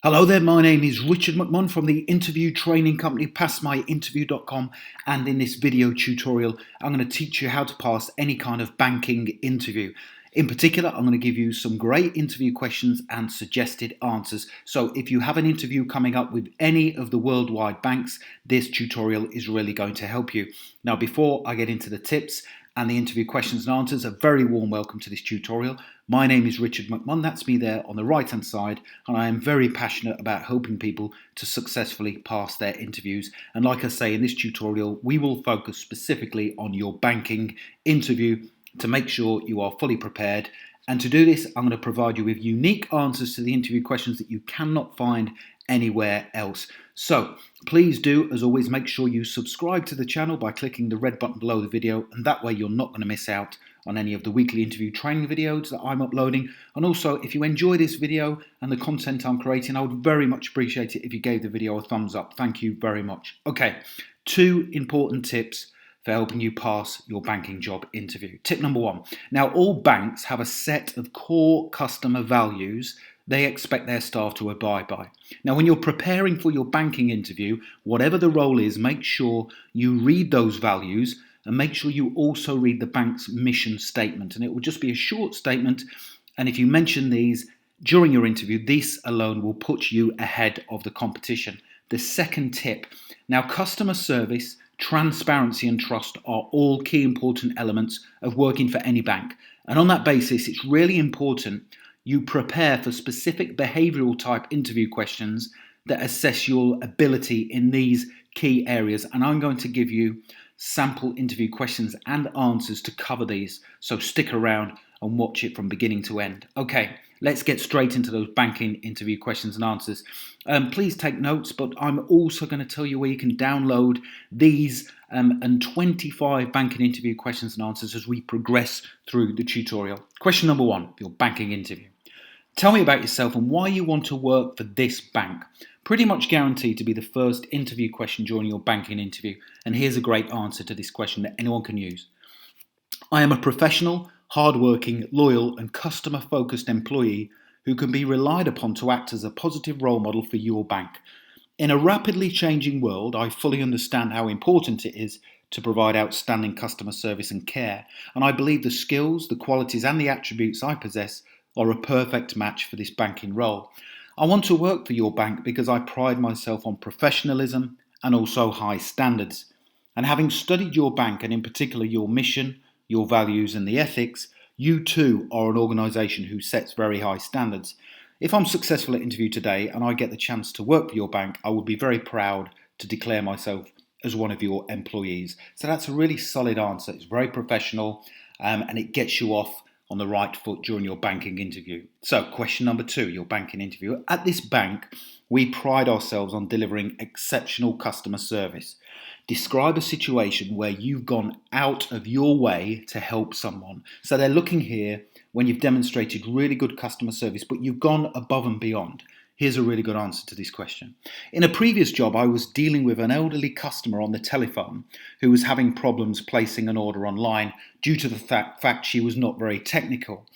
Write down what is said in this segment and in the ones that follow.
Hello there, my name is Richard McMunn from the interview training company passmyinterview.com, and in this video tutorial I'm going to teach you how to pass any kind of banking interview. In particular, I'm going to give you some great interview questions and suggested answers. So if you have an interview coming up with any of the worldwide banks, this tutorial is really going to help you. Now, before I get into the tips and the interview questions and answers, a very warm welcome to this tutorial. My name is Richard McMunn, that's me there on the right hand side, and I am very passionate about helping people to successfully pass their interviews. And like I say, in this tutorial we will focus specifically on your banking interview to make sure you are fully prepared. And to do this, I'm going to provide you with unique answers to the interview questions that you cannot find anywhere else. So please do, as always, make sure you subscribe to the channel by clicking the red button below the video, and that way you're not going to miss out on any of the weekly interview training videos that I'm uploading. And also, if you enjoy this video and the content I'm creating, I would very much appreciate it if you gave the video a thumbs up. Thank you very much. Okay, 2 important tips for helping you pass your banking job interview. Tip number 1. Now, all banks have a set of core customer values they expect their staff to abide by. Now, when you're preparing for your banking interview, whatever the role is, make sure you read those values and make sure you also read the bank's mission statement. And it will just be a short statement. And if you mention these during your interview, this alone will put you ahead of the competition. The second tip. Now, customer service, transparency and trust are all key important elements of working for any bank. And on that basis, it's really important you prepare for specific behavioural type interview questions that assess your ability in these key areas. And I'm going to give you sample interview questions and answers to cover these. So stick around and watch it from beginning to end. Okay, let's get straight into those banking interview questions and answers. Please take notes, but I'm also going to tell you where you can download these and 25 banking interview questions and answers as we progress through the tutorial. Question number 1, your banking interview. Tell me about yourself and why you want to work for this bank. Pretty much guaranteed to be the first interview question during your banking interview. And here's a great answer to this question that anyone can use. I am a professional, hardworking, loyal and customer-focused employee who can be relied upon to act as a positive role model for your bank. In a rapidly changing world, I fully understand how important it is to provide outstanding customer service and care, and I believe the skills, the qualities and the attributes I possess are a perfect match for this banking role. I want to work for your bank because I pride myself on professionalism and also high standards. And having studied your bank and in particular your mission, your values and the ethics, you too are an organisation who sets very high standards. If I'm successful at interview today and I get the chance to work for your bank, I would be very proud to declare myself as one of your employees. So that's a really solid answer. It's very professional and it gets you off on the right foot during your banking interview. So question number 2, your banking interview. At this bank, we pride ourselves on delivering exceptional customer service. Describe a situation where you've gone out of your way to help someone. So they're looking here when you've demonstrated really good customer service, but you've gone above and beyond. Here's a really good answer to this question. In a previous job, I was dealing with an elderly customer on the telephone who was having problems placing an order online due to the fact she was not very technical.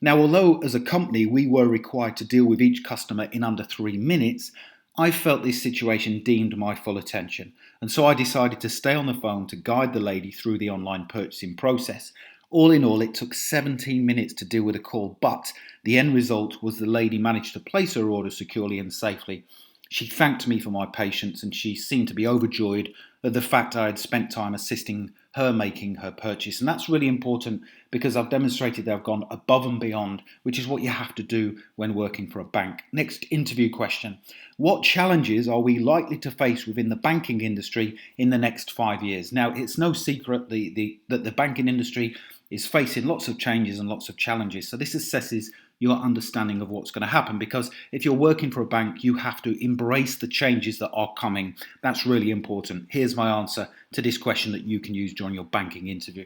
Now, although as a company we were required to deal with each customer in under 3 minutes, I felt this situation deemed my full attention. And so I decided to stay on the phone to guide the lady through the online purchasing process. All in all, it took 17 minutes to deal with a call, but the end result was the lady managed to place her order securely and safely. She thanked me for my patience and she seemed to be overjoyed at the fact I had spent time assisting her making her purchase. And that's really important because I've demonstrated that I've gone above and beyond, which is what you have to do when working for a bank. Next interview question. What challenges are we likely to face within the banking industry in the next 5 years? Now, it's no secret that the banking industry is facing lots of changes and lots of challenges. So this assesses your understanding of what's going to happen, because if you're working for a bank, you have to embrace the changes that are coming. That's really important. Here's my answer to this question that you can use during your banking interview.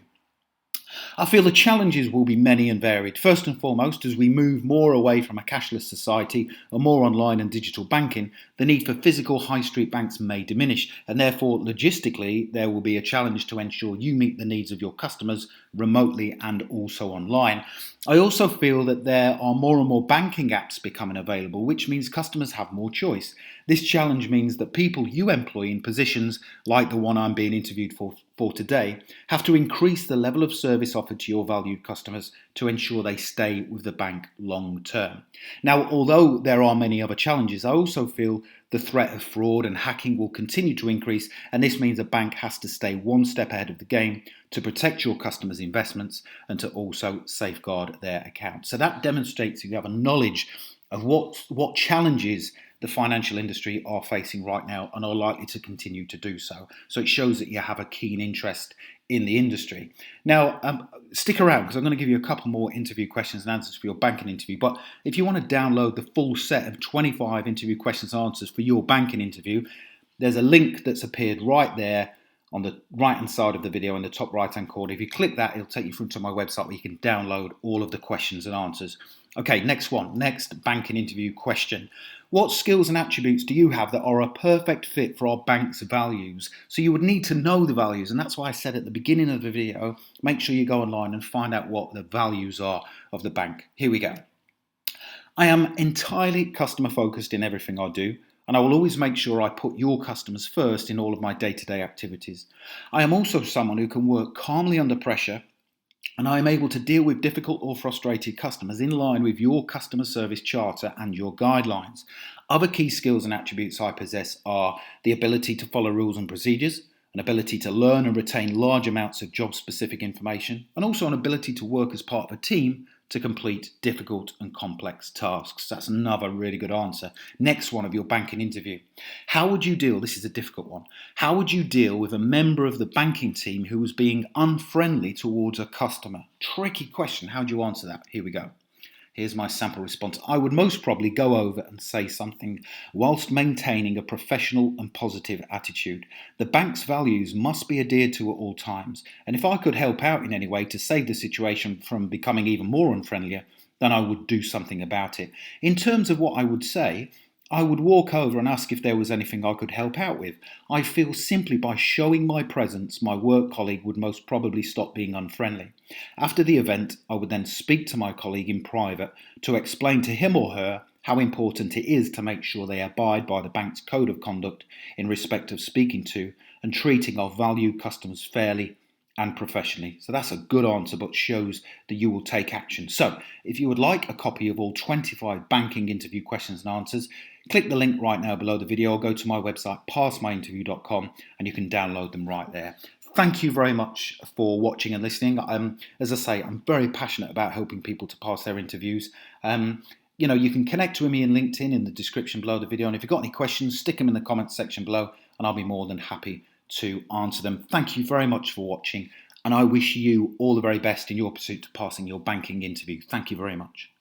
I feel the challenges will be many and varied. First and foremost, as we move more away from a cashless society and more online and digital banking, the need for physical high street banks may diminish, and therefore, logistically, there will be a challenge to ensure you meet the needs of your customers remotely and also online. I also feel that there are more and more banking apps becoming available, which means customers have more choice. This challenge means that people you employ in positions like the one I'm being interviewed for today have to increase the level of service offered to your valued customers to ensure they stay with the bank long term. Now, although there are many other challenges, I also feel the threat of fraud and hacking will continue to increase, and this means a bank has to stay one step ahead of the game to protect your customers' investments and to also safeguard their accounts. So that demonstrates you have a knowledge of what challenges the financial industry are facing right now and are likely to continue to do so. So it shows that you have a keen interest in the industry. Now, stick around because I'm going to give you a couple more interview questions and answers for your banking interview. But if you want to download the full set of 25 interview questions and answers for your banking interview, there's a link that's appeared right there on the right-hand side of the video in the top right-hand corner. If you click that, it'll take you through to my website where you can download all of the questions and answers. Okay, next banking interview question. What skills and attributes do you have that are a perfect fit for our bank's values? So you would need to know the values, and that's why I said at the beginning of the video, make sure you go online and find out what the values are of the bank. Here we go. I am entirely customer focused in everything I do, and I will always make sure I put your customers first in all of my day-to-day activities. I am also someone who can work calmly under pressure, and I am able to deal with difficult or frustrated customers in line with your customer service charter and your guidelines. Other key skills and attributes I possess are the ability to follow rules and procedures, an ability to learn and retain large amounts of job-specific information, and also an ability to work as part of a team to complete difficult and complex tasks. That's another really good answer. Next one of your banking interview. How would you deal, this is a difficult one, how would you deal with a member of the banking team who was being unfriendly towards a customer? Tricky question. How do you answer that? Here we go. Here's my sample response. I would most probably go over and say something whilst maintaining a professional and positive attitude. The bank's values must be adhered to at all times, and if I could help out in any way to save the situation from becoming even more unfriendlier, then I would do something about it. In terms of what I would say, I would walk over and ask if there was anything I could help out with. I feel simply by showing my presence, my work colleague would most probably stop being unfriendly. After the event, I would then speak to my colleague in private to explain to him or her how important it is to make sure they abide by the bank's code of conduct in respect of speaking to and treating our valued customers fairly and professionally. So that's a good answer, but shows that you will take action. So if you would like a copy of all 25 banking interview questions and answers, click the link right now below the video or go to my website, passmyinterview.com, and you can download them right there. Thank you very much for watching and listening. As I say, I'm very passionate about helping people to pass their interviews. You can connect with me in LinkedIn in the description below the video. And if you've got any questions, stick them in the comments section below and I'll be more than happy to answer them. Thank you very much for watching, and I wish you all the very best in your pursuit to passing your banking interview. Thank you very much.